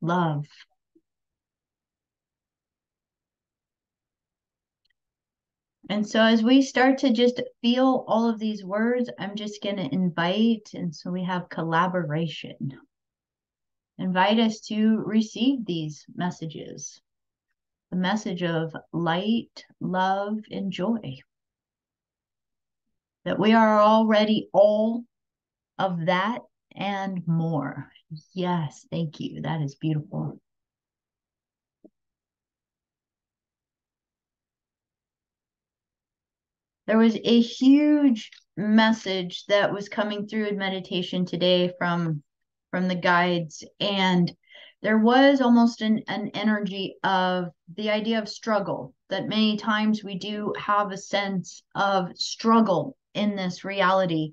love. And so as we start to just feel all of these words, I'm just going to invite, and so we have collaboration. Invite us to receive these messages, the message of light, love, and joy. That we are already all of that and more. Yes, thank you. That is beautiful. There was a huge message that was coming through in meditation today from the guides, and there was almost an energy of the idea of struggle, that many times we do have a sense of struggle in this reality,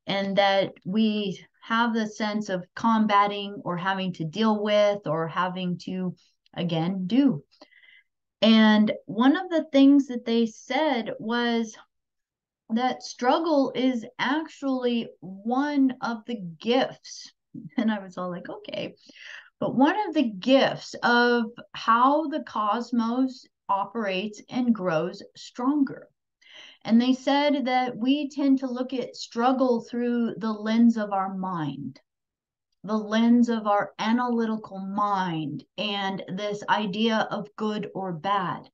and that we have the sense of combating or having to deal with or having to again do. And one of the things that they said was that struggle is actually one of the gifts. And I was all like, okay. But one of the gifts of how the cosmos operates and grows stronger. And they said that we tend to look at struggle through the lens of our mind, the lens of our analytical mind, and this idea of good or bad.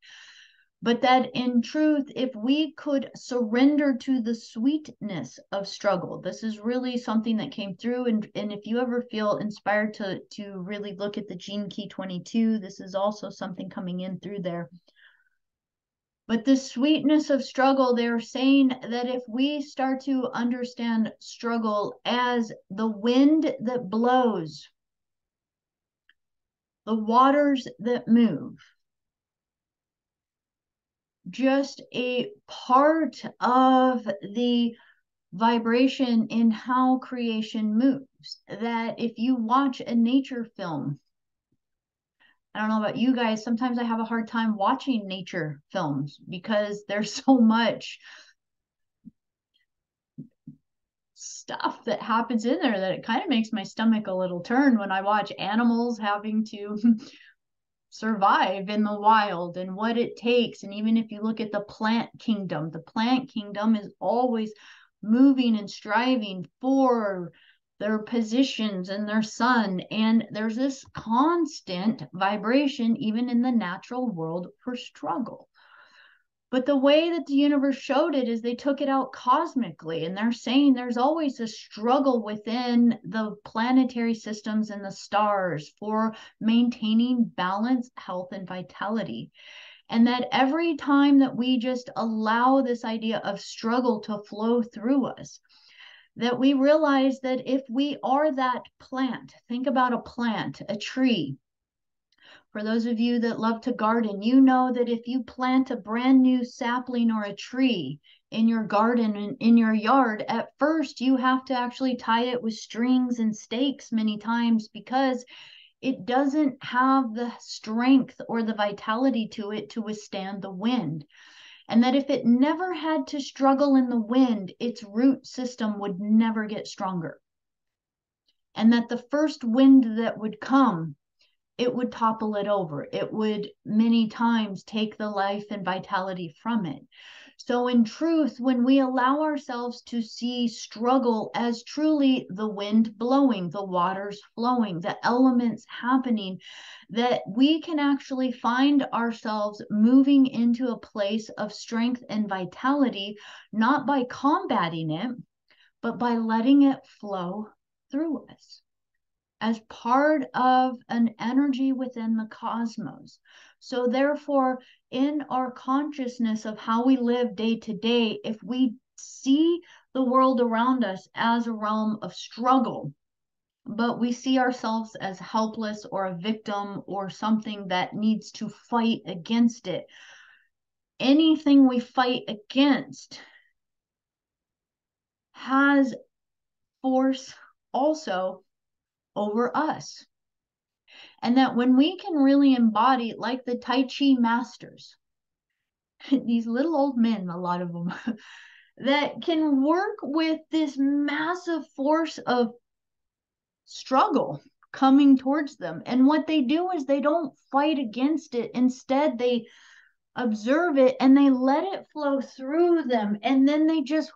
But that in truth, if we could surrender to the sweetness of struggle, this is really something that came through. And if you ever feel inspired to really look at the Gene Key 22, this is also something coming in through there. But the sweetness of struggle, they're saying that if we start to understand struggle as the wind that blows, the waters that move, just a part of the vibration in how creation moves. That if you watch a nature film, I don't know about you guys, sometimes I have a hard time watching nature films because there's so much stuff that happens in there that it kind of makes my stomach a little turn when I watch animals having to survive in the wild and what it takes. And even if you look at the plant kingdom is always moving and striving for their positions and their sun. And there's this constant vibration, even in the natural world, for struggle. But the way that the universe showed it is they took it out cosmically, and they're saying there's always a struggle within the planetary systems and the stars for maintaining balance, health, and vitality. And that every time that we just allow this idea of struggle to flow through us, that we realize that if we are that plant, think about a plant, a tree. For those of you that love to garden, you know that if you plant a brand new sapling or a tree in your garden and in your yard, at first you have to actually tie it with strings and stakes many times because it doesn't have the strength or the vitality to it to withstand the wind. And that if it never had to struggle in the wind, its root system would never get stronger. And that the first wind that would come, it would topple it over. It would many times take the life and vitality from it. So in truth, when we allow ourselves to see struggle as truly the wind blowing, the waters flowing, the elements happening, that we can actually find ourselves moving into a place of strength and vitality, not by combating it, but by letting it flow through us as part of an energy within the cosmos. So therefore, in our consciousness of how we live day to day, if we see the world around us as a realm of struggle, but we see ourselves as helpless or a victim or something that needs to fight against it, anything we fight against has force also over us. And that when we can really embody, like the Tai Chi masters, these little old men, a lot of them, that can work with this massive force of struggle coming towards them. And what they do is they don't fight against it. Instead, they observe it and they let it flow through them, and then they just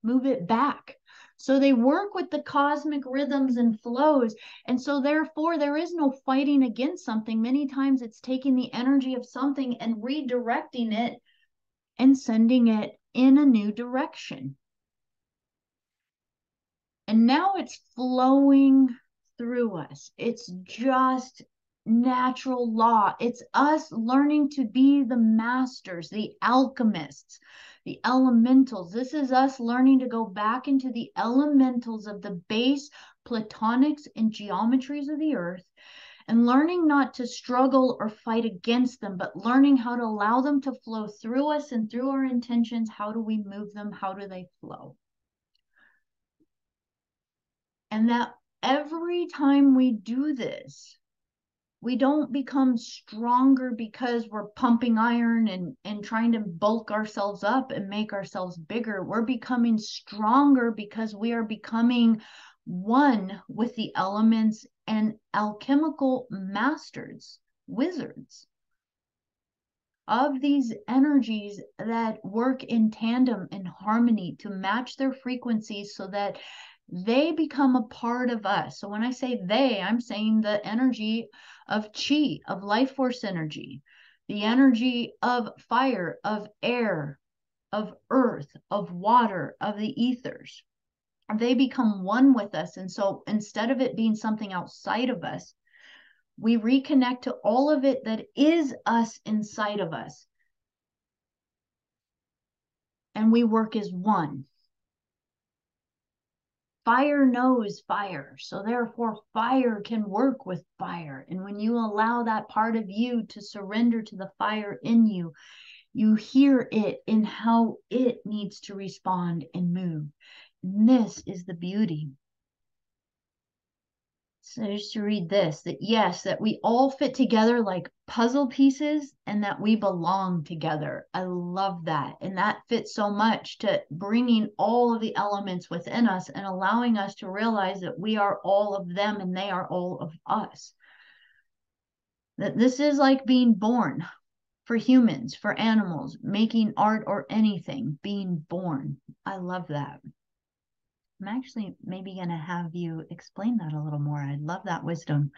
move it back. So they work with the cosmic rhythms and flows. And so therefore there is no fighting against something. Many times it's taking the energy of something and redirecting it and sending it in a new direction. And now it's flowing through us. It's just natural law. It's us learning to be the masters, the alchemists, the elementals. This is us learning to go back into the elementals of the base platonics and geometries of the earth, and learning not to struggle or fight against them, but learning how to allow them to flow through us and through our intentions. How do we move them? How do they flow? And that every time we do this, we don't become stronger because we're pumping iron and trying to bulk ourselves up and make ourselves bigger. We're becoming stronger because we are becoming one with the elements and alchemical masters, wizards of these energies that work in tandem and harmony to match their frequencies so that they become a part of us. So when I say they, I'm saying the energy of chi, of life force energy, the energy of fire, of air, of earth, of water, of the ethers. They become one with us. And so instead of it being something outside of us, we reconnect to all of it that is us inside of us. And we work as one. Fire knows fire, so therefore fire can work with fire. And when you allow that part of you to surrender to the fire in you, you hear it in how it needs to respond and move. And this is the beauty. So just to read this, that yes, that we all fit together like puzzle pieces and that we belong together. I love that. And that fits so much to bringing all of the elements within us and allowing us to realize that we are all of them and they are all of us. That this is like being born for humans, for animals, making art or anything, being born. I love that. I'm actually maybe going to have you explain that a little more. I'd love that wisdom.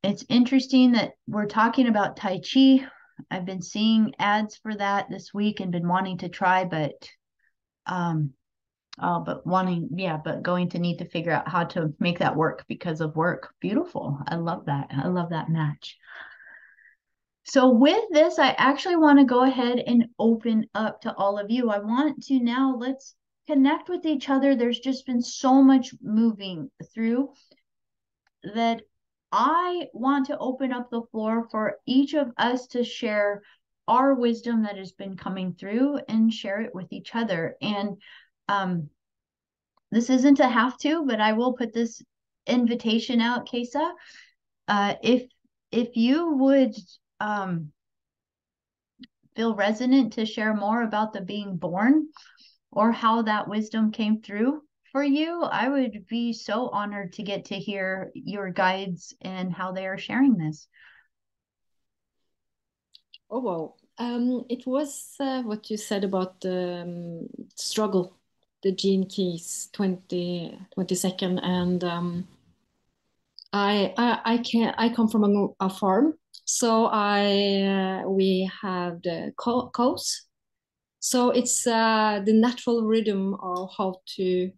It's interesting that we're talking about Tai Chi. I've been seeing ads for that this week and been wanting to try, but going to need to figure out how to make that work because of work. Beautiful. I love that. I love that match. So with this, I actually want to go ahead and open up to all of you. I want to now, let's connect with each other. There's just been so much moving through that I want to open up the floor for each of us to share our wisdom that has been coming through and share it with each other. And this isn't a have to, but I will put this invitation out, Kesa. If you would feel resonant to share more about the being born or how that wisdom came through for you, I would be so honored to get to hear your guides and how they are sharing this. Oh, wow. It was what you said about the struggle, the Gene Keys 22nd. And I come from a farm. So we have the cows. So it's the natural rhythm of how to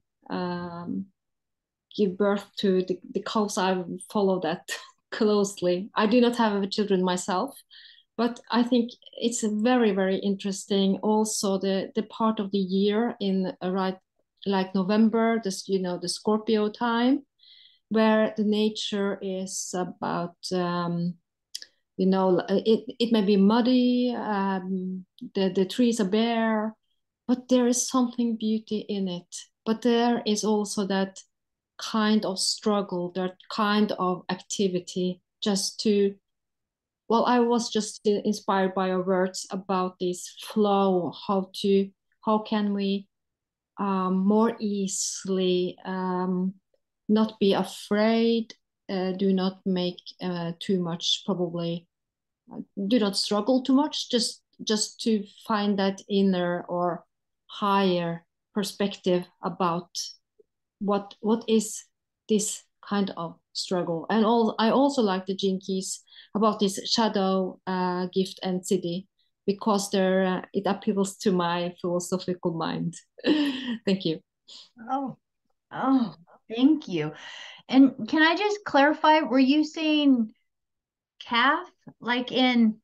give birth to the cows. I follow that closely. I do not have children myself, but I think it's very, very interesting. Also, the part of the year in right like November, this the Scorpio time, where the nature is about it may be muddy, the trees are bare, but there is something beauty in it. But there is also that kind of struggle, that kind of activity, just to well, I was just inspired by your words about this flow, how can we more easily not be afraid, do not make too much, probably do not struggle too much, just to find that inner or higher perspective about what is this kind of struggle. And all, I also like the Gene Keys about this shadow, gift and city, because it appeals to my philosophical mind. Thank you. Oh, oh, thank you. And can I just clarify, were you saying calf like in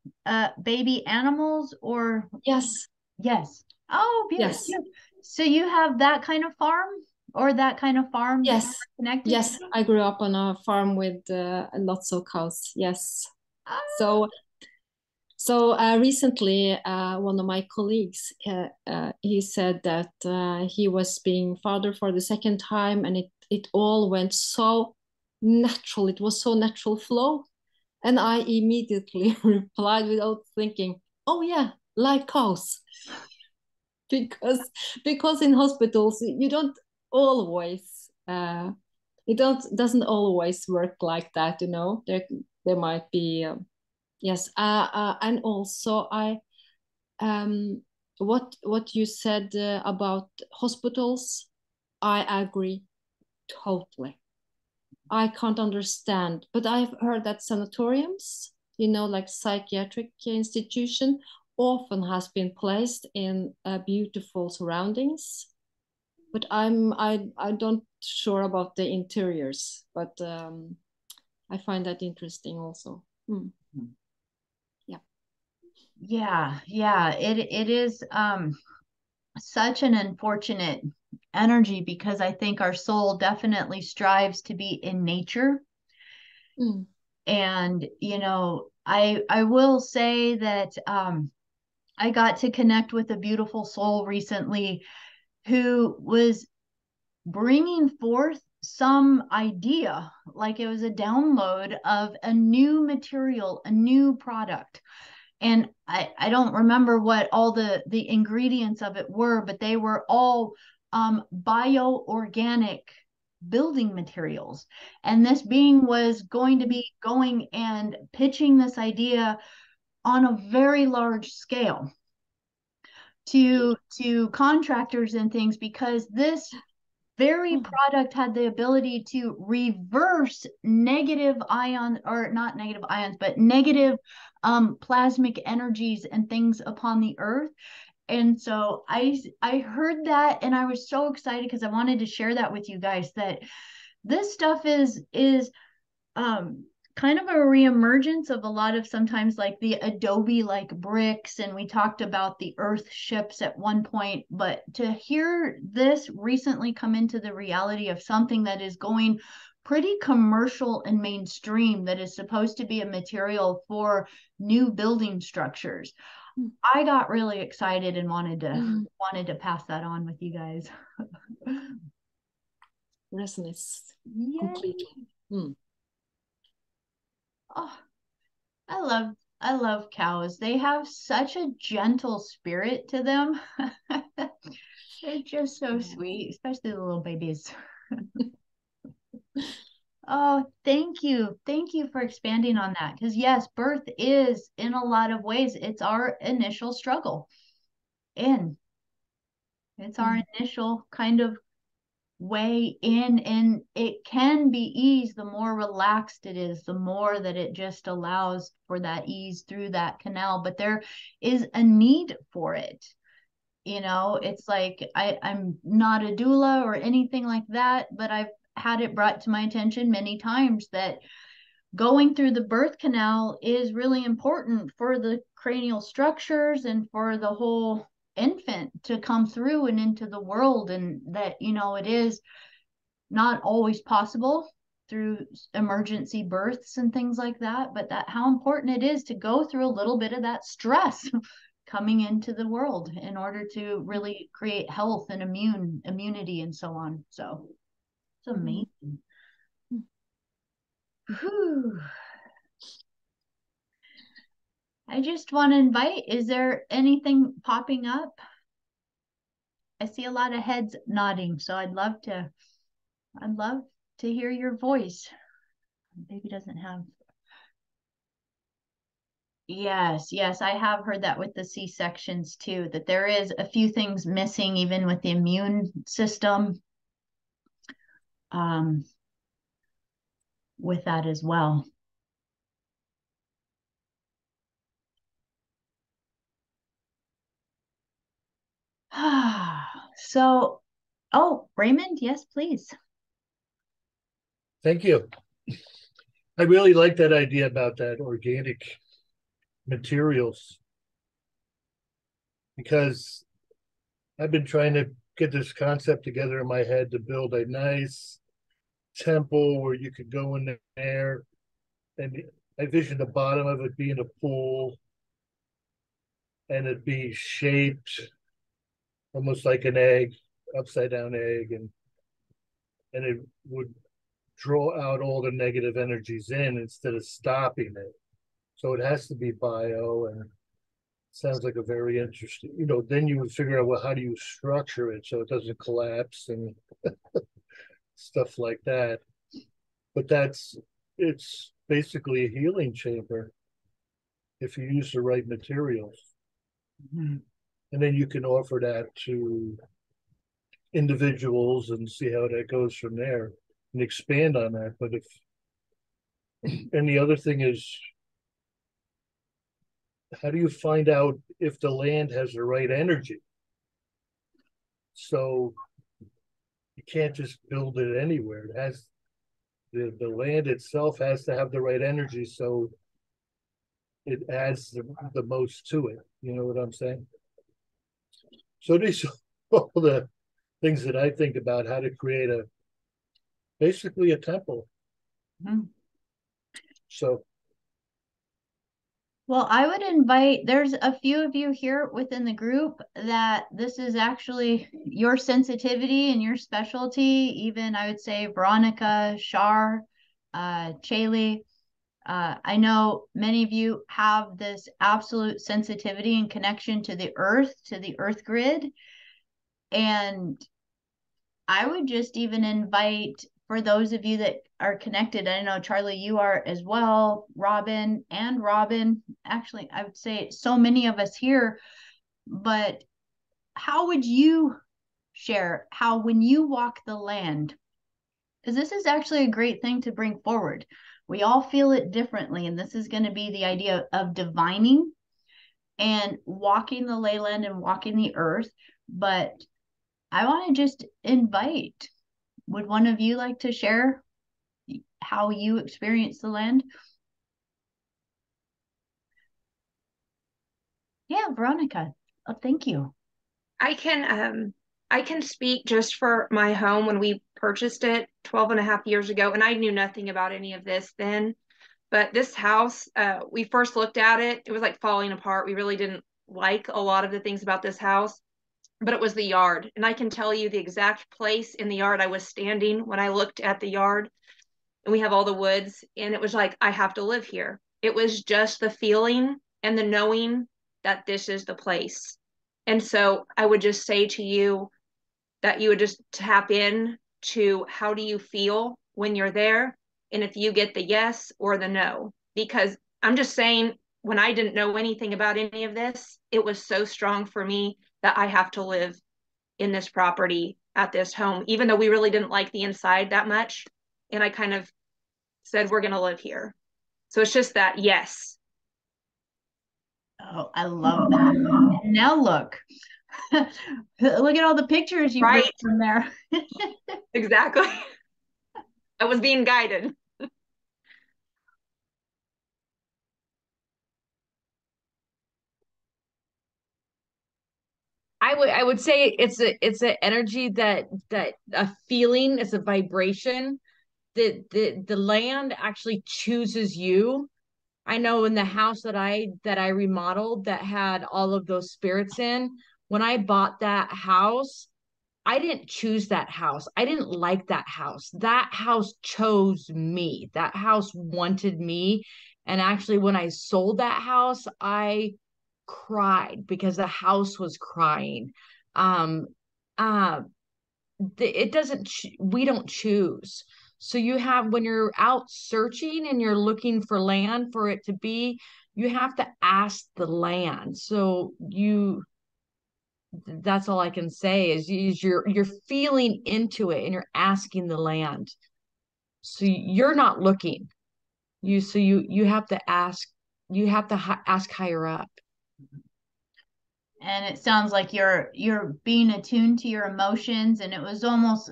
baby animals or Yes. yes? Oh, beautiful. Yes. So you have that kind of farm or that kind of farm that Yes. you're connected Yes, to? I grew up on a farm with lots of cows. Yes. Oh, So recently, one of my colleagues, he said that he was being father for the second time, and it all went so natural. It was so natural flow, and I immediately replied without thinking, "Oh yeah, like cows," because in hospitals you don't always. It doesn't always work like that, you know. There might be yes, and also I what you said about hospitals, I agree totally. I can't understand, but I've heard that sanatoriums, you know, like psychiatric institution, often has been placed in beautiful surroundings. But I don't sure about the interiors, but I find that interesting also. Yeah. yeah. It is such an unfortunate energy because I think our soul definitely strives to be in nature. Mm. And I will say that I got to connect with a beautiful soul recently who was bringing forth some idea, like it was a download of a new material, a new product. And I don't remember what all the ingredients of it were, but they were all bioorganic building materials. And this being was going to be going and pitching this idea on a very large scale to contractors and things because this very Mm. product had the ability to reverse negative ions, or not negative ions, but negative plasmic energies and things upon the earth. And so I heard that and I was so excited because I wanted to share that with you guys that this stuff is um kind of a reemergence of a lot of sometimes like the adobe like bricks, and we talked about the earth ships at one point, but to hear this recently come into the reality of something that is going pretty commercial and mainstream, that is supposed to be a material for new building structures, Mm. I got really excited and Mm. wanted to pass that on with you guys. Resonates Yay. completely. Mm. Oh, I love cows. They have such a gentle spirit to them. They're just so sweet, especially the little babies. Oh, thank you. Thank you for expanding on that. Because yes, birth is in a lot of ways, it's our initial struggle. In it's our Mm. initial kind of way in, and it can be ease the more relaxed it is, the more that it just allows for that ease through that canal, but there is a need for it. It's like I'm not a doula or anything like that, but I've had it brought to my attention many times that going through the birth canal is really important for the cranial structures and for the whole infant to come through and into the world, and that it is not always possible through emergency births and things like that, but that how important it is to go through a little bit of that stress coming into the world in order to really create health and immunity and so on. So it's Mm. amazing. Whew. I just want to invite, is there anything popping up? I see a lot of heads nodding, so I'd love to hear your voice. Baby doesn't have. Yes, I have heard that with the C-sections too, that there is a few things missing even with the immune system um, with that as well. So, oh, Raymond, yes, please. Thank you. I really like that idea about that organic materials because I've been trying to get this concept together in my head to build a nice temple where you could go in there, and I visioned the bottom of it being a pool and it'd be shaped almost like an egg, upside down egg, and it would draw out all the negative energies in instead of stopping it. So it has to be bio, and sounds like a very interesting, then you would figure out, well, how do you structure it so it doesn't collapse and stuff like that. But it's basically a healing chamber if you use the right materials. Mm-hmm. And then you can offer that to individuals and see how that goes from there and expand on that. But and the other thing is, how do you find out if the land has the right energy? So you can't just build it anywhere. It has the land itself has to have the right energy, so it adds the most to it. You know what I'm saying? So these are all the things that I think about how to create basically a temple. Mm-hmm. So well, I would invite, there's a few of you here within the group that this is actually your sensitivity and your specialty. Even I would say Veronica, Shar, Chaley. I know many of you have this absolute sensitivity and connection to the earth grid. And I would just even invite, for those of you that are connected, I know Charlie, you are as well, Robin, actually, I would say so many of us here, but how would you share how when you walk the land, because this is actually a great thing to bring forward. We all feel it differently, and this is going to be the idea of divining and walking the leyland and walking the earth. But I want to just invite, would one of you like to share how you experience the land? Yeah, Veronica. Oh, thank you. I can speak just for my home when we purchased it 12 and a half years ago, and I knew nothing about any of this then. But this house, we first looked at it, it was like falling apart. We really didn't like a lot of the things about this house, but it was the yard. And I can tell you the exact place in the yard I was standing when I looked at the yard. And we have all the woods, and it was like, I have to live here. It was just the feeling and the knowing that this is the place. And so I would just say to you that you would just tap in to how do you feel when you're there, and if you get the yes or the no. Because I'm just saying, when I didn't know anything about any of this, it was so strong for me that I have to live in this property at this home, even though we really didn't like the inside that much. And I kind of said, we're going to live here. So it's just that yes. Oh, I love that. And now look. Look at all the pictures you brought from there. Exactly. I was being guided. I would say it's an energy that a feeling, it's a vibration that the land actually chooses you. I know in the house that I remodeled that had all of those spirits in, when I bought that house, I didn't choose that house. I didn't like that house. That house chose me. That house wanted me. And actually, when I sold that house, I cried because the house was crying. Um, uh, it doesn't, we don't choose. So you have, when you're out searching and you're looking for land for it to be, you have to ask the land. So that's all I can say is you're feeling into it and you're asking the land. So you're not looking. You have to ask, you have to ask higher up. And it sounds like you're being attuned to your emotions, and it was almost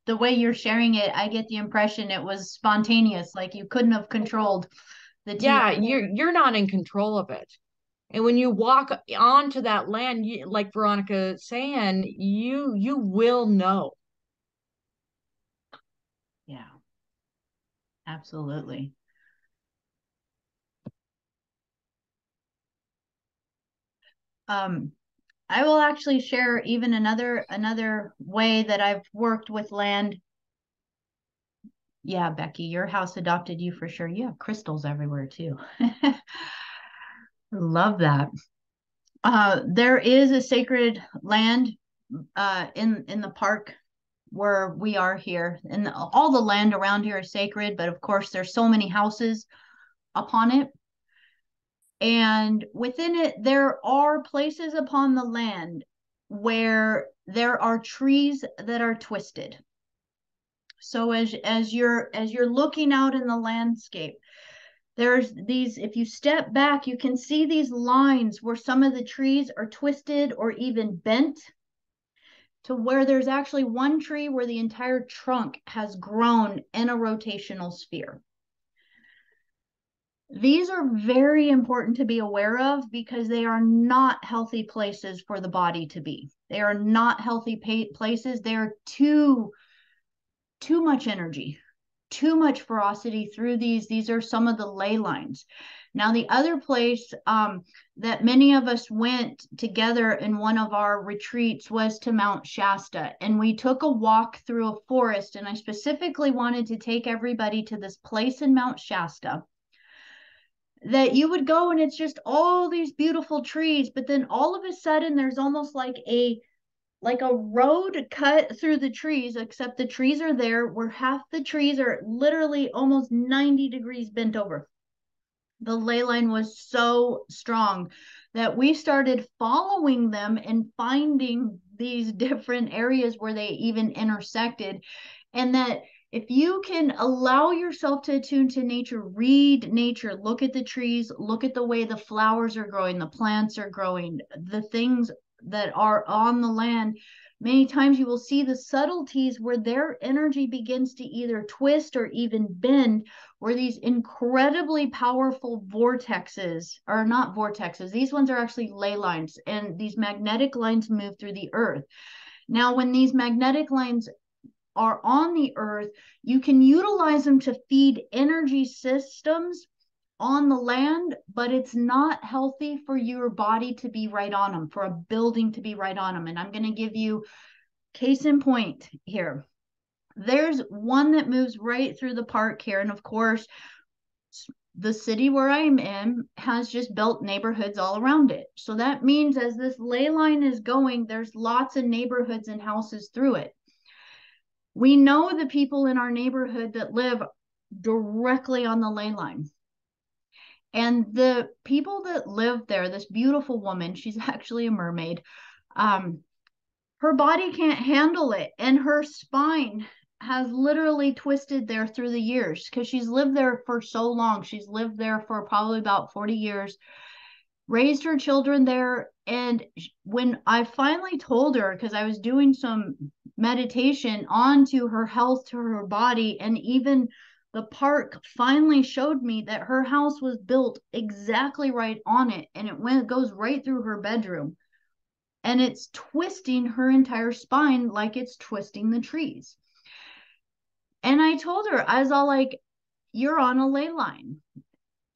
the way you're sharing it, I get the impression it was spontaneous, like you couldn't have controlled the Yeah, tea. you're not in control of it. And when you walk onto that land, like Veronica saying, you will know. Yeah, absolutely. I will actually share even another way that I've worked with land. Yeah, Becky, your house adopted you for sure. You have crystals everywhere too. Love that. There is a sacred land in the park where we are here, and all the land around here is sacred, but of course there's so many houses upon it. And within it, there are places upon the land where there are trees that are twisted. So as you're looking out in the landscape, there's these, if you step back, you can see these lines where some of the trees are twisted or even bent, to where there's actually one tree where the entire trunk has grown in a rotational sphere. These are very important to be aware of because they are not healthy places for the body to be. They are not healthy places. They're too much energy, too much ferocity through these. These are some of the ley lines. Now, the other place that many of us went together in one of our retreats was to Mount Shasta. And we took a walk through a forest. And I specifically wanted to take everybody to this place in Mount Shasta that you would go, and it's just all these beautiful trees. But then all of a sudden, there's almost like a road cut through the trees, except the trees are there where half the trees are literally almost 90 degrees bent over. The ley line was so strong that we started following them and finding these different areas where they even intersected. And that if you can allow yourself to attune to nature, read nature, look at the trees, look at the way the flowers are growing, the plants are growing, the things that are on the land, many times you will see the subtleties where their energy begins to either twist or even bend, where these incredibly powerful vortexes are not vortexes. These ones are actually ley lines, and these magnetic lines move through the earth. Now, when these magnetic lines are on the earth, you can utilize them to feed energy systems on the land, but it's not healthy for your body to be right on them, for a building to be right on them. And I'm going to give you case in point here. There's one that moves right through the park here. And of course, the city where I'm in has just built neighborhoods all around it. So that means as this ley line is going, there's lots of neighborhoods and houses through it. We know the people in our neighborhood that live directly on the ley line. And the people that live there, this beautiful woman, she's actually a mermaid, her body can't handle it. And her spine has literally twisted there through the years because she's lived there for so long. She's lived there for probably about 40 years, raised her children there. And when I finally told her, because I was doing some meditation onto her health, to her body, and even the park finally showed me that her house was built exactly right on it, and it goes right through her bedroom, and it's twisting her entire spine like it's twisting the trees. And I told her, I was all like, you're on a ley line.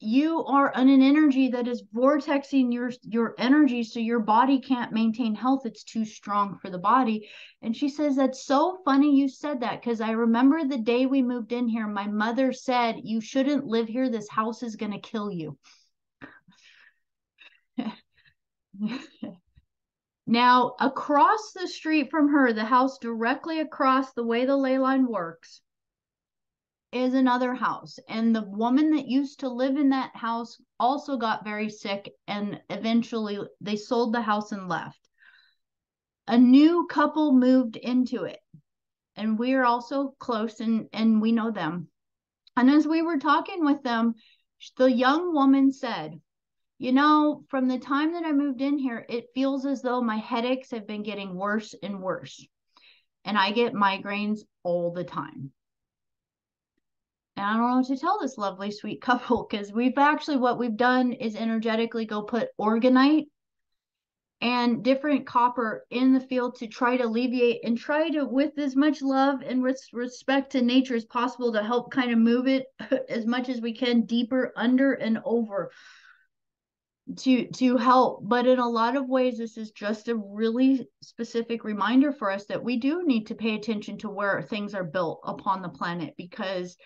You are on an energy that is vortexing your energy, so your body can't maintain health. It's too strong for the body. And she says, that's so funny you said that, because I remember the day we moved in here, my mother said, you shouldn't live here. This house is going to kill you. Now, across the street from her, the house directly across, the way the ley line works, is another house, and the woman that used to live in that house also got very sick, and eventually they sold the house and left. A new couple moved into it, and we're also close, and we know them. And as we were talking with them, the young woman said, you know, from the time that I moved in here, it feels as though my headaches have been getting worse and worse, and I get migraines all the time. And I don't know what to tell this lovely, sweet couple, because what we've done is energetically go put organite and different copper in the field to try to alleviate and try to, with as much love and respect to nature as possible, to help kind of move it as much as we can deeper under and over to help. But in a lot of ways, this is just a really specific reminder for us that we do need to pay attention to where things are built upon the planet, because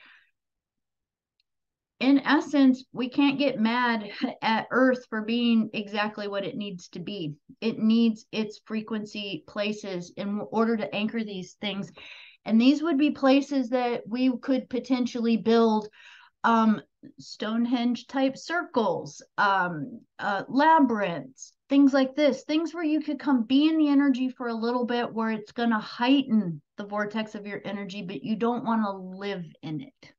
in essence, we can't get mad at Earth for being exactly what it needs to be. It needs its frequency places in order to anchor these things. And these would be places that we could potentially build Stonehenge type circles, labyrinths, things like this, things where you could come be in the energy for a little bit, where it's going to heighten the vortex of your energy, but you don't want to live in it.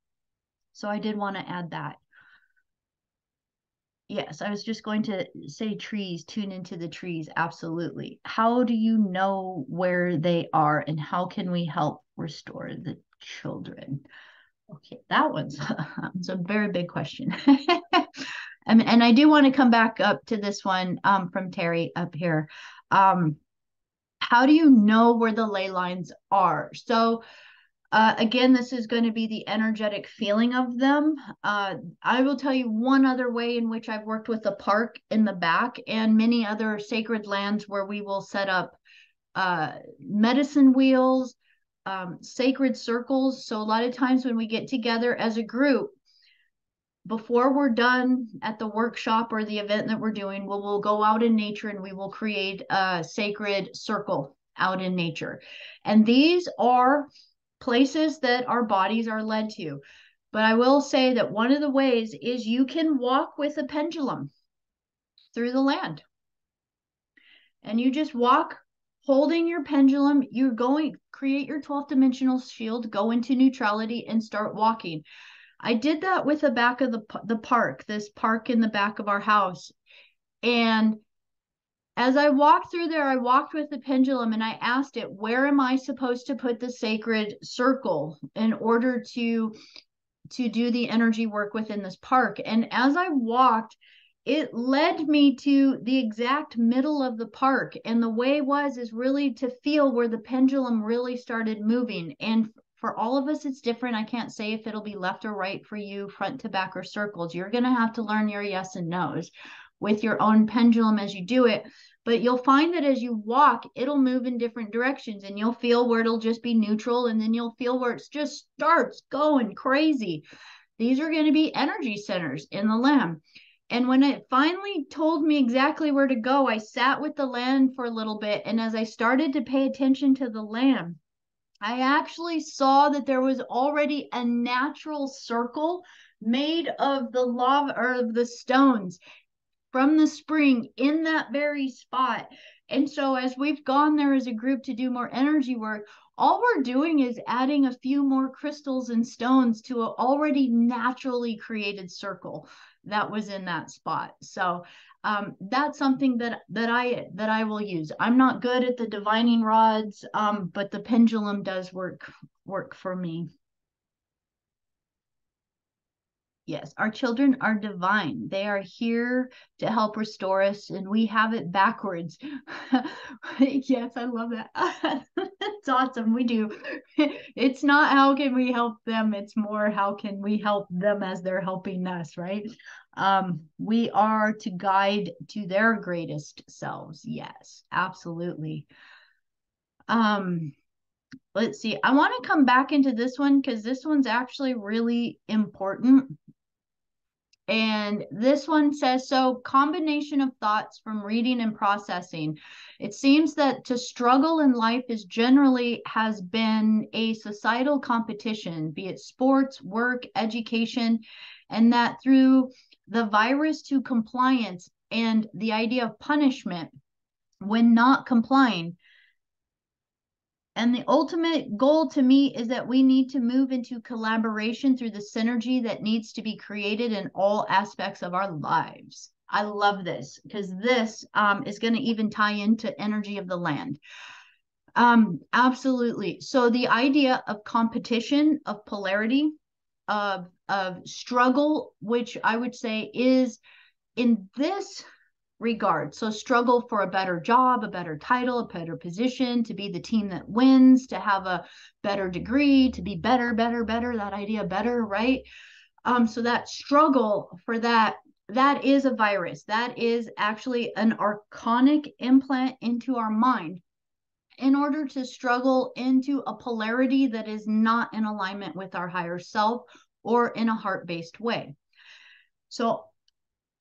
So I did want to add that. Yes, I was just going to say trees, tune into the trees. Absolutely. How do you know where they are, and how can we help restore the children? Okay, that one's it's a very big question. And I do want to come back up to this one from Terry up here. How do you know where the ley lines are? So again, this is going to be the energetic feeling of them. I will tell you one other way in which I've worked with the park in the back and many other sacred lands where we will set up medicine wheels, sacred circles. So a lot of times when we get together as a group, before we're done at the workshop or the event that we're doing, we'll go out in nature and we will create a sacred circle out in nature. And these are places that our bodies are led to. But I will say that one of the ways is you can walk with a pendulum through the land. And you just walk holding your pendulum. You're going, create your 12th dimensional shield, go into neutrality and start walking. I did that with the back of the park, this park in the back of our house. And as I walked through there, I walked with the pendulum and I asked it, where am I supposed to put the sacred circle in order to do the energy work within this park? And as I walked, it led me to the exact middle of the park. And the way is really to feel where the pendulum really started moving. And for all of us, it's different. I can't say if it'll be left or right for you, front to back or circles. You're going to have to learn your yes and no's with your own pendulum as you do it. But you'll find that as you walk, it'll move in different directions, and you'll feel where it'll just be neutral, and then you'll feel where it just starts going crazy. These are going to be energy centers in the land. And when it finally told me exactly where to go, I sat with the land for a little bit. And as I started to pay attention to the land, I actually saw that there was already a natural circle made of the lava or of the stones from the spring in that very spot. And so as we've gone there as a group to do more energy work, all we're doing is adding a few more crystals and stones to an already naturally created circle that was in that spot. So that's something that I will use. I'm not good at the divining rods, but the pendulum does work for me. Yes, our children are divine. They are here to help restore us, and we have it backwards. Yes, I love that. It's awesome. We do. It's not how can we help them, it's more how can we help them as they're helping us, right? We are to guide to their greatest selves. Yes, absolutely. Let's see. I want to come back into this one because this one's actually really important. And this one says, so combination of thoughts from reading and processing. It seems that to struggle in life is generally has been a societal competition, be it sports, work, education, and that through the virus to compliance and the idea of punishment when not complying. And the ultimate goal to me is that we need to move into collaboration through the synergy that needs to be created in all aspects of our lives. I love this because this is going to even tie into energy of the land. Absolutely. So the idea of competition, of polarity, of struggle, which I would say is in this regard. So struggle for a better job, a better title, a better position, to be the team that wins, to have a better degree, to be better, that idea better, right? So that struggle for that is a virus. That is actually an archonic implant into our mind in order to struggle into a polarity that is not in alignment with our higher self or in a heart-based way. So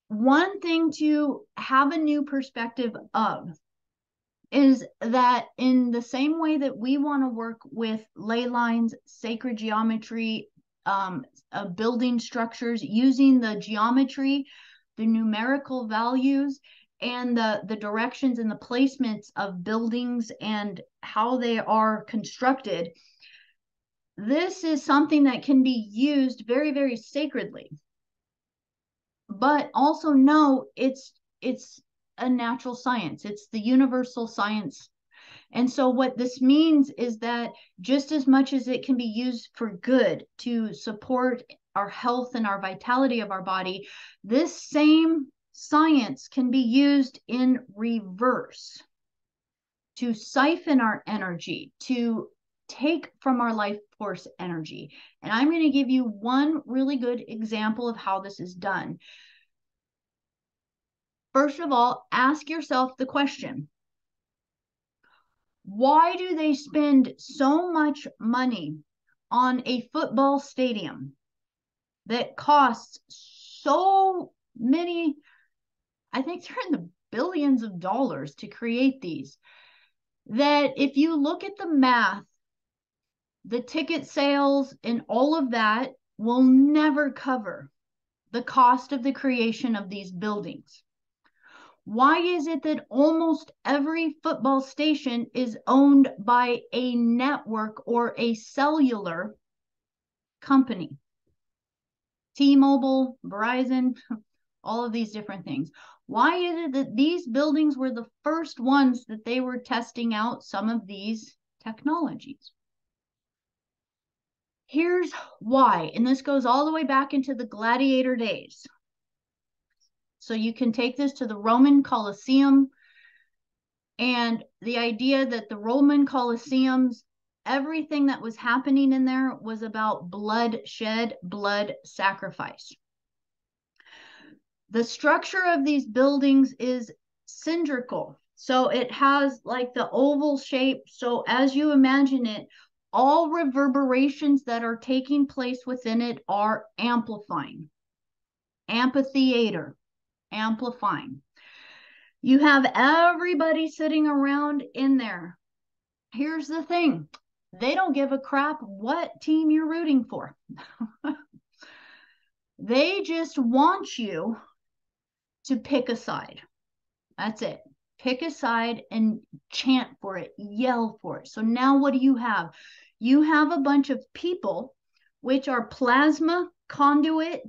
one thing to have a new perspective of is that in the same way that we want to work with ley lines, sacred geometry, building structures, using the geometry, the numerical values, and the directions and the placements of buildings and how they are constructed, this is something that can be used very, very sacredly. But also know it's a natural science. It's the universal science. And so what this means is that just as much as it can be used for good to support our health and our vitality of our body, this same science can be used in reverse to siphon our energy, to take from our life force energy. And I'm going to give you one really good example of how this is done. First of all, ask yourself the question, why do they spend so much money on a football stadium that costs so many, I think they're in the billions of dollars to create these, that if you look at the math, the ticket sales and all of that will never cover the cost of the creation of these buildings? Why is it that almost every football station is owned by a network or a cellular company? T-Mobile, Verizon, all of these different things. Why is it that these buildings were the first ones that they were testing out some of these technologies? Here's why, and this goes all the way back into the gladiator days. So you can take this to the Roman Colosseum, and the idea that the Roman Colosseums, everything that was happening in there was about bloodshed, blood sacrifice. The structure of these buildings is cylindrical. So it has like the oval shape. So as you imagine it, all reverberations that are taking place within it are amplifying. Amphitheater, amplifying. You have everybody sitting around in there. Here's the thing. They don't give a crap what team you're rooting for. They just want you to pick a side. That's it. Pick a side and chant for it, yell for it. So now what do you have? You have a bunch of people, which are plasma conduit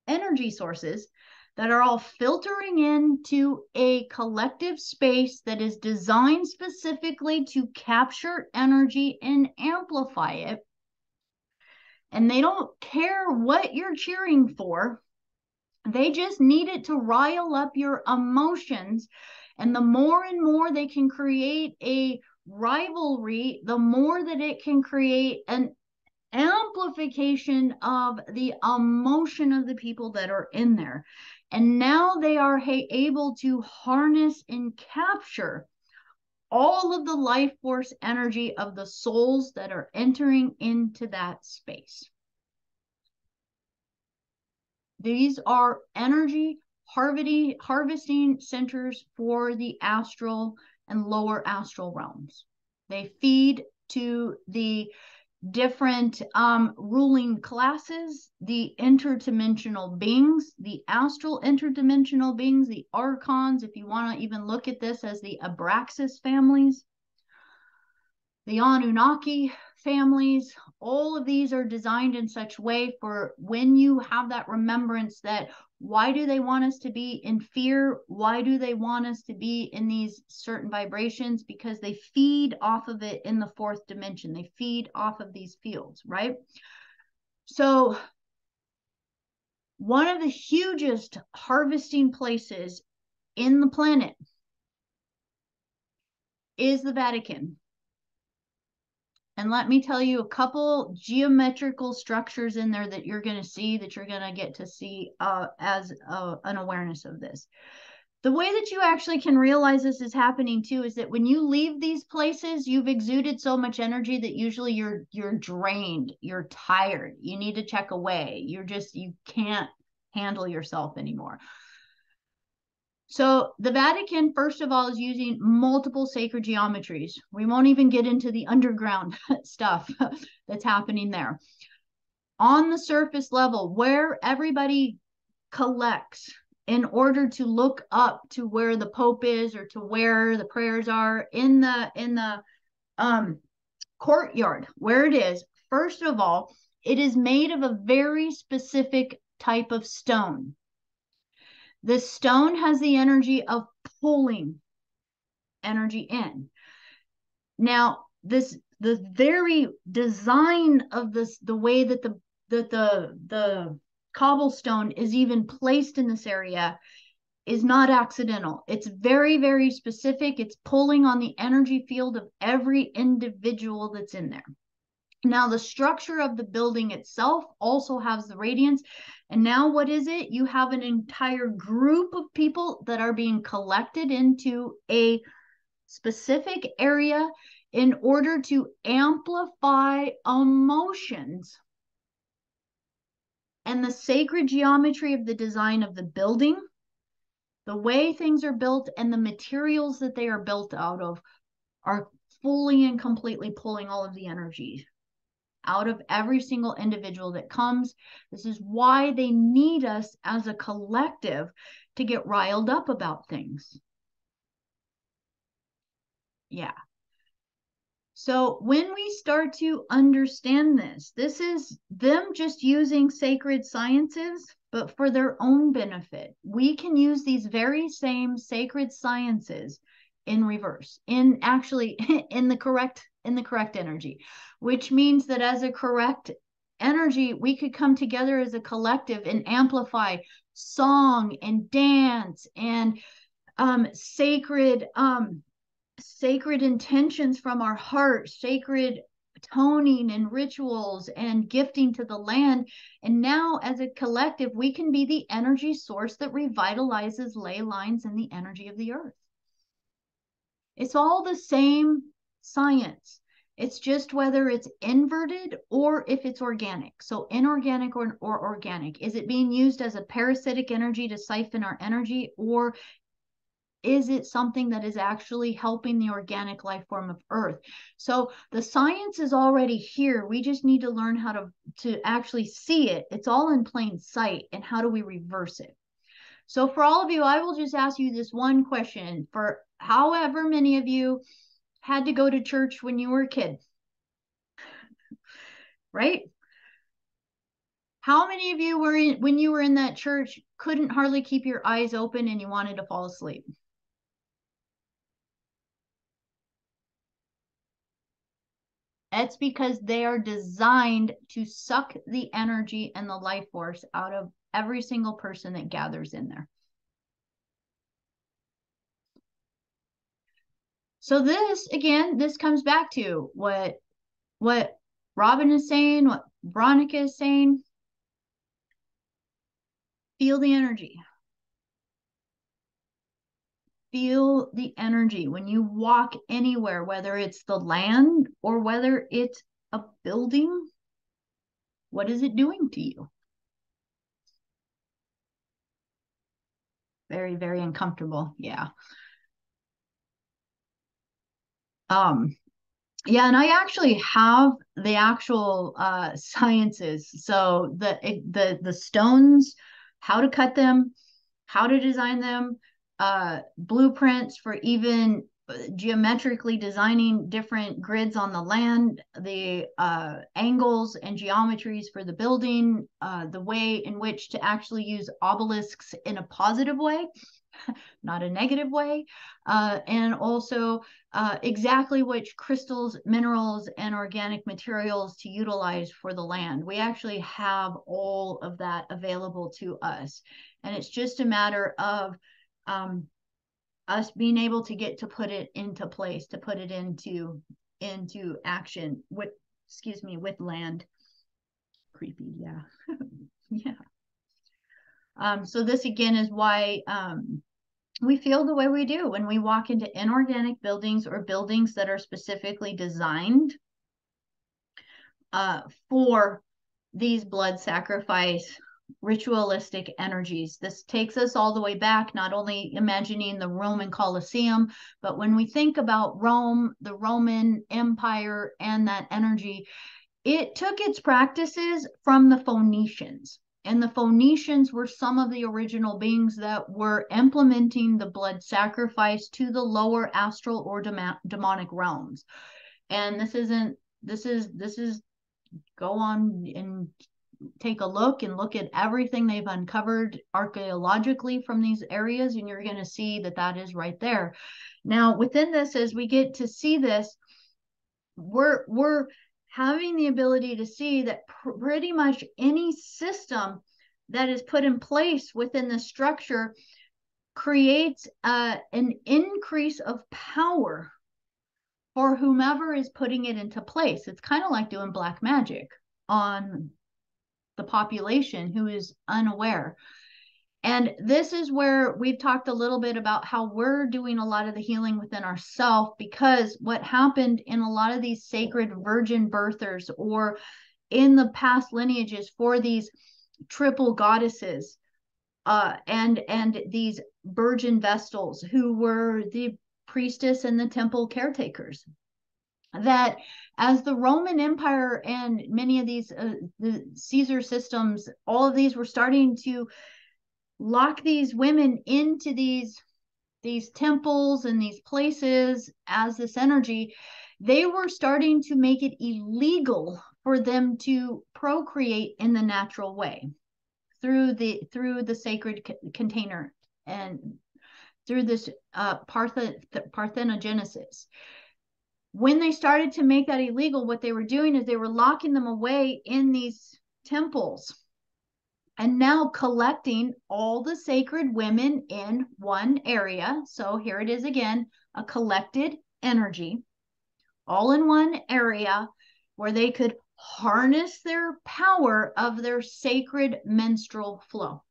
energy sources, that are all filtering into a collective space that is designed specifically to capture energy and amplify it. And they don't care what you're cheering for. They just need it to rile up your emotions. And the more and more they can create a rivalry, the more that it can create an amplification of the emotion of the people that are in there. And now they are able to harness and capture all of the life force energy of the souls that are entering into that space. These are energy harvesting centers for the astral and lower astral realms. They feed to the different ruling classes, the interdimensional beings, the astral interdimensional beings, the archons, if you want to even look at this as the Abraxas families, the Anunnaki families. All of these are designed in such way for when you have that remembrance that why do they want us to be in fear? Why do they want us to be in these certain vibrations? Because they feed off of it in the fourth dimension. They feed off of these fields, right? So one of the hugest harvesting places in the planet is the Vatican. And let me tell you a couple geometrical structures in there that you're going to see, that you're going to get to see as an awareness of this. The way that you actually can realize this is happening too is that when you leave these places, you've exuded so much energy that usually you're drained, you're tired, you need to check away. You can't handle yourself anymore. So the Vatican, first of all, is using multiple sacred geometries. We won't even get into the underground stuff that's happening there. On the surface level, where everybody collects in order to look up to where the Pope is or to where the prayers are in the courtyard, where it is, first of all, it is made of a very specific type of stone. The stone has the energy of pulling energy in. Now, the very design of this, the way that the cobblestone is even placed in this area is not accidental. It's very, very specific. It's pulling on the energy field of every individual that's in there. Now, the structure of the building itself also has the radiance. And now what is it? You have an entire group of people that are being collected into a specific area in order to amplify emotions. And the sacred geometry of the design of the building, the way things are built, and the materials that they are built out of are fully and completely pulling all of the energy out of every single individual that comes. This is why they need us as a collective to get riled up about things. Yeah. So when we start to understand this, this is them just using sacred sciences, but for their own benefit. We can use these very same sacred sciences in reverse, in the correct energy, which means that as a correct energy, we could come together as a collective and amplify song and dance and sacred intentions from our heart, sacred toning and rituals and gifting to the land. And now as a collective, we can be the energy source that revitalizes ley lines and the energy of the earth. It's all the same science. It's just whether it's inverted or if it's organic. So inorganic or organic. Is it being used as a parasitic energy to siphon our energy, or is it something that is actually helping the organic life form of Earth? So the science is already here. We just need to learn how to actually see it. It's all in plain sight. And how do we reverse it? So for all of you, I will just ask you this one question. For however many of you had to go to church when you were a kid, right? How many of you when you were in that church, couldn't hardly keep your eyes open and you wanted to fall asleep? That's because they are designed to suck the energy and the life force out of every single person that gathers in there. So this, again, this comes back to what Robin is saying, what Veronica is saying. Feel the energy. Feel the energy when you walk anywhere, whether it's the land or whether it's a building. What is it doing to you? Very, very uncomfortable. Yeah. Yeah, and I actually have the actual sciences. So the stones, how to cut them, how to design them, blueprints for even geometrically designing different grids on the land, the angles and geometries for the building, the way in which to actually use obelisks in a positive way, not a negative way, and also exactly which crystals, minerals, and organic materials to utilize for the land. We actually have all of that available to us. And it's just a matter of us being able to get to put it into place, to put it into action with, excuse me, with land. Creepy, yeah. Yeah. So this again is why we feel the way we do when we walk into inorganic buildings or buildings that are specifically designed for these blood sacrifice ritualistic energies. This takes us all the way back, not only imagining the Roman Colosseum, but when we think about Rome, the Roman Empire, and that energy, it took its practices from the Phoenicians. And the Phoenicians were some of the original beings that were implementing the blood sacrifice to the lower astral or demonic realms. And this is go on and take a look at everything they've uncovered archaeologically from these areas, and you're going to see that that is right there. Now, within this, as we get to see this, we're having the ability to see that pretty much any system that is put in place within the structure creates an increase of power for whomever is putting it into place. It's kind of like doing black magic on the population who is unaware. And this is where we've talked a little bit about how we're doing a lot of the healing within ourselves, because what happened in a lot of these sacred virgin birthers or in the past lineages for these triple goddesses and these virgin vestals who were the priestess and the temple caretakers, that as the Roman Empire and many of these the Caesar systems, all of these were starting to lock these women into these temples and these places as this energy, they were starting to make it illegal for them to procreate in the natural way through the sacred container and through this parthenogenesis. When they started to make that illegal, what they were doing is they were locking them away in these temples and now collecting all the sacred women in one area. So here it is again, a collected energy, all in one area where they could harness their power of their sacred menstrual flow.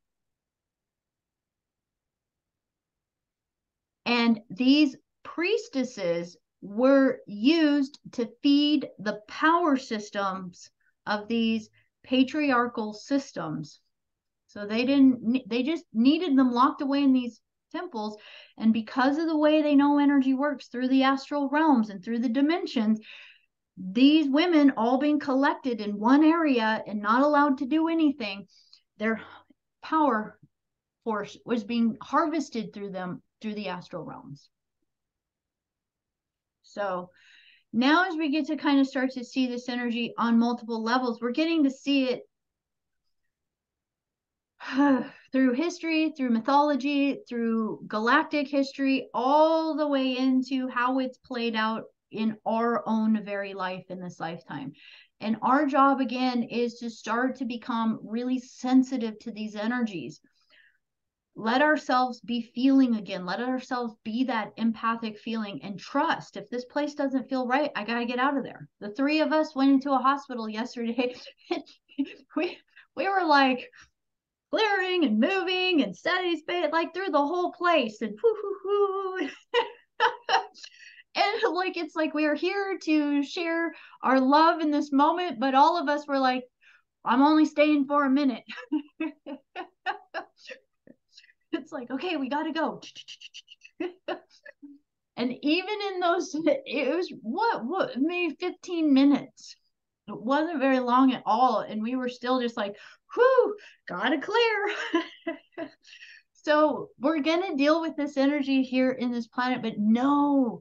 And these priestesses were used to feed the power systems of these patriarchal systems. So they just needed them locked away in these temples. And because of the way they know energy works through the astral realms and through the dimensions, these women all being collected in one area and not allowed to do anything, their power force was being harvested through them through the astral realms. So now as we get to kind of start to see this energy on multiple levels, we're getting to see it through history, through mythology, through galactic history, all the way into how it's played out in our own very life in this lifetime. And our job again is to start to become really sensitive to these energies. Let ourselves be feeling again. Let ourselves be that empathic feeling and trust. If this place doesn't feel right, I got to get out of there. The three of us went into a hospital yesterday. we were like clearing and moving and steady space, like through the whole place and whoo. And like, it's like we are here to share our love in this moment, but all of us were like, I'm only staying for a minute. It's like, okay, we got to go. And even in those, it was maybe 15 minutes. It wasn't very long at all. And we were still just like, whew, gotta clear. So we're going to deal with this energy here in this planet, but know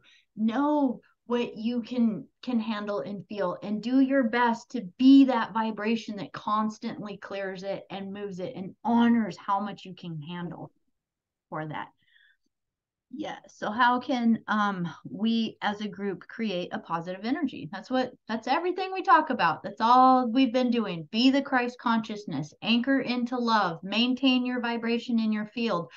what you can handle and feel, and do your best to be that vibration that constantly clears it and moves it and honors how much you can handle for that. Yeah. So how can we as a group create a positive energy? That's everything we talk about. That's all we've been doing. Be the Christ consciousness, anchor into love, maintain your vibration in your field.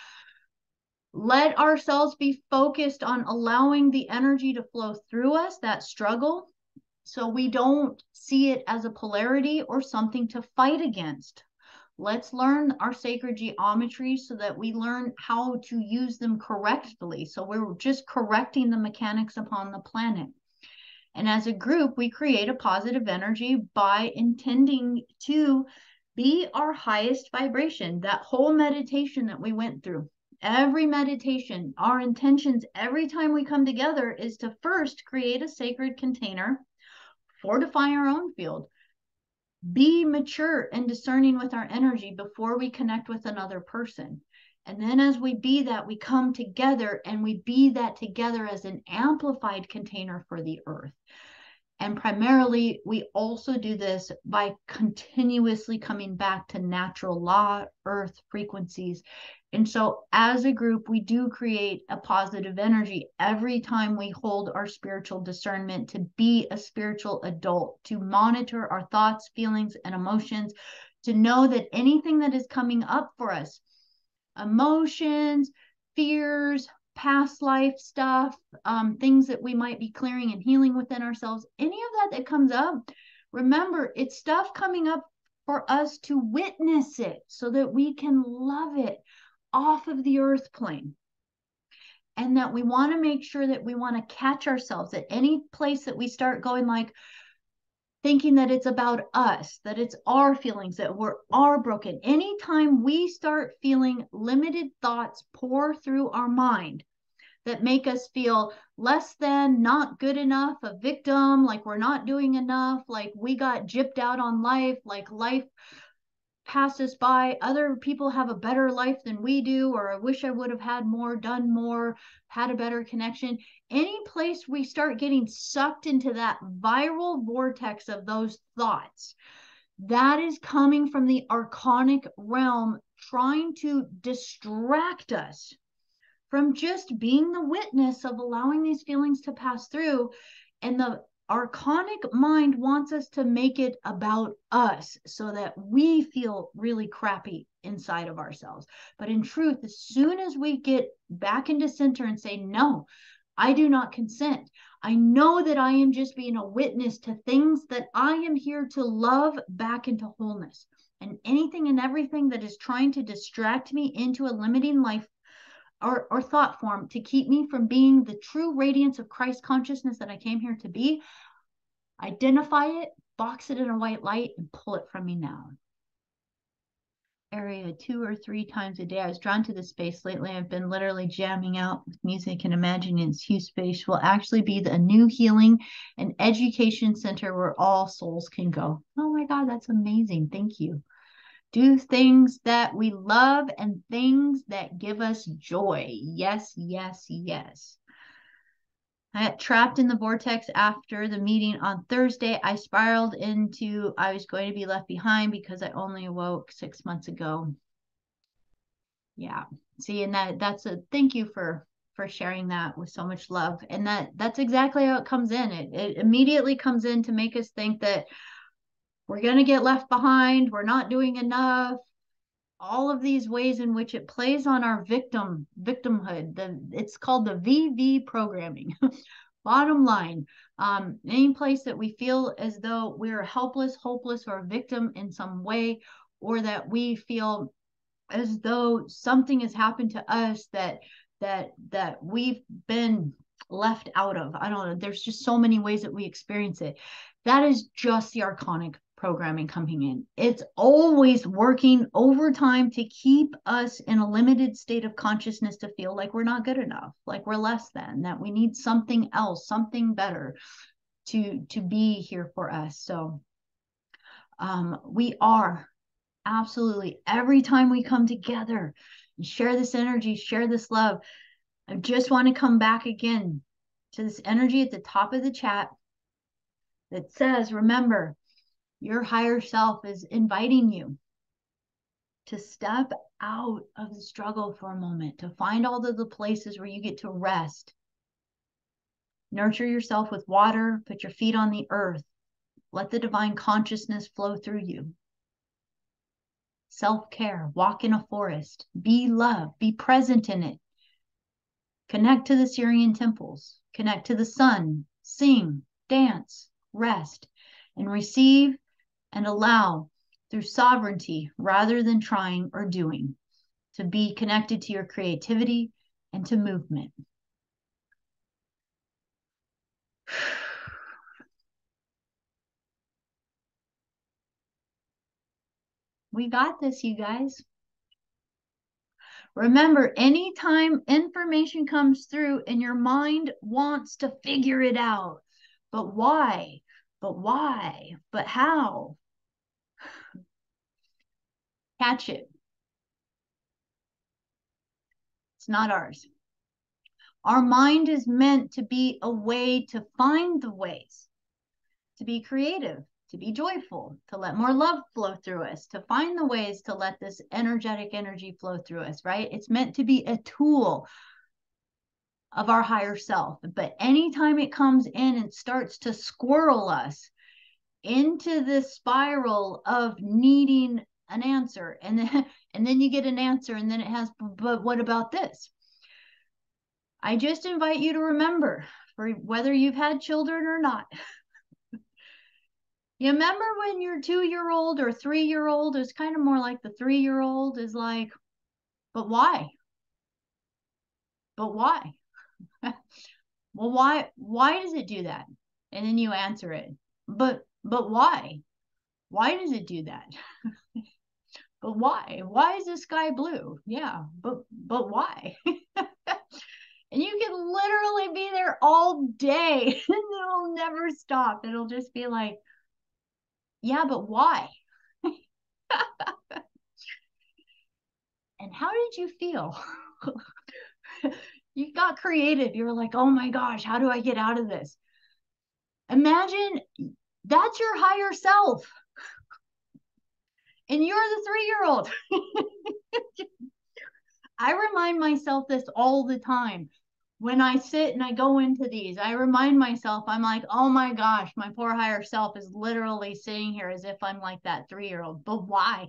Let ourselves be focused on allowing the energy to flow through us, that struggle, so we don't see it as a polarity or something to fight against. Let's learn our sacred geometry so that we learn how to use them correctly. So we're just correcting the mechanics upon the planet. And as a group, we create a positive energy by intending to be our highest vibration. That whole meditation that we went through, every meditation, our intentions every time we come together is to first create a sacred container, fortify our own field, be mature and discerning with our energy before we connect with another person. And then as we be that, we come together and we be that together as an amplified container for the earth. And primarily, we also do this by continuously coming back to natural law, earth frequencies. And so as a group, we do create a positive energy every time we hold our spiritual discernment to be a spiritual adult, to monitor our thoughts, feelings, and emotions, to know that anything that is coming up for us, emotions, fears, past life stuff, things that we might be clearing and healing within ourselves, any of that comes up, remember, it's stuff coming up for us to witness it so that we can love it off of the earth plane. And that we want to make sure that we want to catch ourselves at any place that we start going like thinking that it's about us, that it's our feelings, that are broken. Anytime we start feeling limited thoughts pour through our mind that make us feel less than, not good enough, a victim, like we're not doing enough, like we got gypped out on life, like life passed us by, other people have a better life than we do, or I wish I would have had more, done more, had a better connection. Any place we start getting sucked into that viral vortex of those thoughts, that is coming from the archonic realm trying to distract us from just being the witness of allowing these feelings to pass through. And the archonic mind wants us to make it about us so that we feel really crappy inside of ourselves. But in truth, as soon as we get back into center and say, no, I do not consent. I know that I am just being a witness to things that I am here to love back into wholeness. And anything and everything that is trying to distract me into a limiting life or thought form to keep me from being the true radiance of Christ consciousness that I came here to be, identify it, box it in a white light, and pull it from me now. Area 2 or 3 times a day. I was drawn to this space lately. I've been literally jamming out with music and imagining this huge space will actually be a new healing and education center where all souls can go. Oh my God, that's amazing. Thank you. Do things that we love and things that give us joy. Yes, yes, yes. I got trapped in the vortex after the meeting on Thursday. I spiraled into I was going to be left behind because I only awoke 6 months ago. Yeah. See, and that's a thank you for sharing that with so much love. And that's exactly how it comes in. It immediately comes in to make us think that we're going to get left behind. We're not doing enough. All of these ways in which it plays on our victimhood. It's called the VV programming. Bottom line, any place that we feel as though we're helpless, hopeless, or a victim in some way, or that we feel as though something has happened to us that we've been left out of. I don't know. There's just so many ways that we experience it. That is just the archonic programming coming in. It's always working overtime to keep us in a limited state of consciousness, to feel like we're not good enough, like we're less than, that we need something else, something better to be here for us. So we are absolutely, every time we come together and share this energy, share this love, I just want to come back again to this energy at the top of the chat that says, remember, your higher self is inviting you to step out of the struggle for a moment, to find all of the places where you get to rest. Nurture yourself with water, put your feet on the earth, let the divine consciousness flow through you. Self-care, walk in a forest, be love, be present in it. Connect to the Syrian temples, connect to the sun, sing, dance, rest, and receive and allow through sovereignty rather than trying or doing, to be connected to your creativity and to movement. We got this, you guys. Remember, anytime information comes through and your mind wants to figure it out, but why? But why? But how? Catch it. It's not ours. Our mind is meant to be a way to find the ways, to be creative, to be joyful, to let more love flow through us, to find the ways to let this energetic energy flow through us, right? It's meant to be a tool of our higher self. But anytime it comes in and starts to squirrel us into this spiral of needing an answer, and then you get an answer, and then it has, but what about this? I just invite you to remember, for whether you've had children or not, you remember when your 2-year-old or 3-year-old is kind of more like the 3-year-old is like, but why? But why? Well, why does it do that? And then you answer it. But why? Why does it do that? But why? Why is the sky blue? Yeah, but why? And you can literally be there all day and it'll never stop. It'll just be like, yeah, but why? And how did you feel? You got creative. You were like, oh my gosh, how do I get out of this? Imagine that's your higher self. And you're the 3-year-old. I remind myself this all the time. When I sit and I go into these, I remind myself, I'm like, oh my gosh, my poor higher self is literally sitting here as if I'm like that 3-year-old. But why?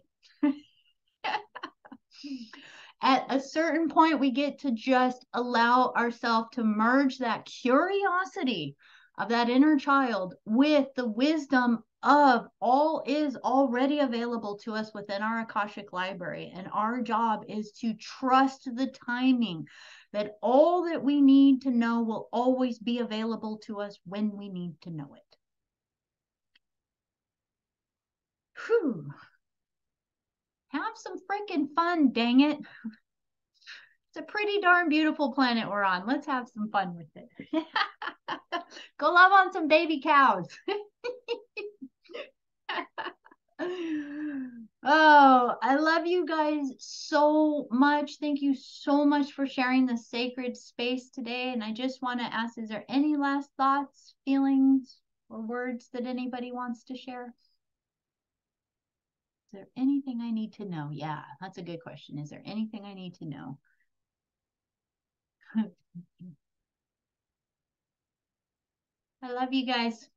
At a certain point, we get to just allow ourselves to merge that curiosity of that inner child with the wisdom of all is already available to us within our Akashic library. And our job is to trust the timing, that all that we need to know will always be available to us when we need to know it. Whew. Have some freaking fun, dang it. It's a pretty darn beautiful planet we're on. Let's have some fun with it. Go love on some baby cows. Oh, I love you guys so much. Thank you so much for sharing the sacred space today. And I just want to ask, is there any last thoughts, feelings, or words that anybody wants to share? Is there anything I need to know? Yeah, that's a good question. Is there anything I need to know? I love you guys.